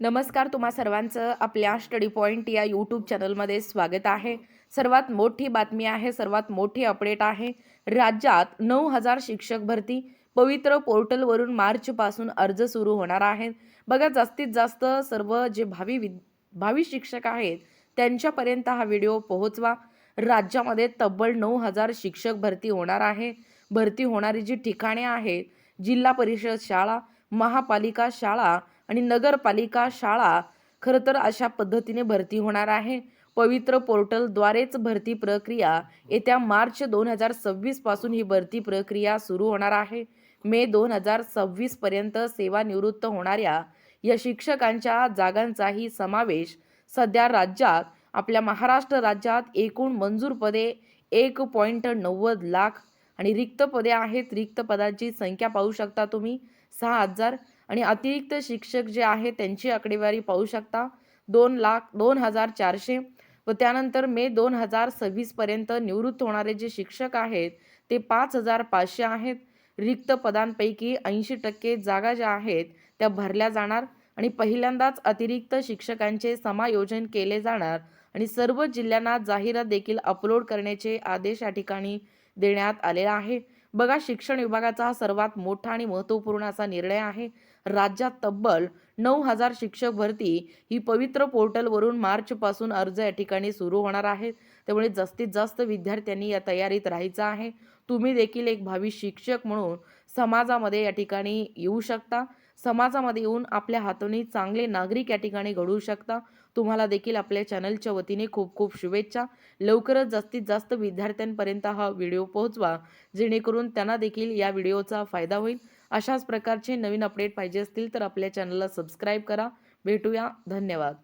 नमस्कार, तुम्हा सर्वांचं आपल्या स्टडी पॉइंट या यूट्यूब चॅनलमध्ये स्वागत आहे। सर्वात मोठी बातमी आहे, सर्वात मोठी अपडेट आहे। राज्यात 9,000 शिक्षक भरती पवित्र पोर्टलवरून मार्चपासून अर्ज सुरू होणार आहेत। बघा, जास्तीत जास्त सर्व जे भावी शिक्षक आहेत त्यांच्यापर्यंत हा व्हिडिओ पोहोचवा। राज्यामध्ये तब्बल 9,000 शिक्षक भरती होणार आहे। भरती होणारी जी ठिकाणे आहेत, जिल्हा परिषद शाळा, महापालिका शाळा आणि नगरपालिका शाळा, खरं तर अशा पद्धतीने भरती होणार आहे। पवित्र पोर्टलद्वारेच भरती प्रक्रिया येत्या मार्च 2026 पासून ही भरती प्रक्रिया सुरू होणार आहे। मे 2026 पर्यंत सेवानिवृत्त होणाऱ्या या शिक्षकांच्या जागांचाही समावेश सध्या राज्यात, आपल्या महाराष्ट्र राज्यात एकूण मंजूर पदे 1.90 लाख आणि रिक्त पदे आहेत। रिक्त पदांची संख्या पाहू शकता तुम्ही 6,000 आणि अतिरिक्त शिक्षक जे आहेत त्यांची आकडेवारी पाहू शकता 2,02,400 व त्यानंतर मे 2026 पर्यंत निवृत्त होणारे जे शिक्षक आहेत ते 5,500 आहेत। रिक्त पदांपैकी 80% जागा ज्या आहेत त्या भरल्या जाणार आणि पहिल्यांदाच अतिरिक्त शिक्षकांचे समायोजन केले जाणार आणि सर्व जिल्ह्यांना जाहिरात देखील अपलोड करण्याचे आदेश या ठिकाणी देण्यात आले आहे। बघा, शिक्षण विभागाचा हा सर्वात मोठा आणि महत्त्वपूर्ण असा निर्णय आहे। राज्यात तब्बल 9,000 शिक्षक भरती ही पवित्र पोर्टलवरून मार्चपासून अर्ज या ठिकाणी सुरू होणार आहेत। त्यामुळे जास्तीत जास्त विद्यार्थ्यांनी या तयारीत राहायचं आहे। तुम्ही देखील एक भावी शिक्षक म्हणून समाजामध्ये या ठिकाणी येऊ शकता। समाजामध्ये येऊन आपल्या हातून चांगले नागरिक या ठिकाणी घडवू शकता। तुम्हाला देखील आपल्या चॅनलच्या वतीने खूप खूप शुभेच्छा। लवकरच जास्तीत जास्त विद्यार्थ्यांपर्यंत हा व्हिडिओ पोहोचवा, जेणेकरून त्यांना देखील या व्हिडिओचा फायदा होईल। अशाच प्रकारचे नवीन अपडेट पाहिजे असतील तर आपल्या चॅनलला सबस्क्राईब करा। भेटूया, धन्यवाद।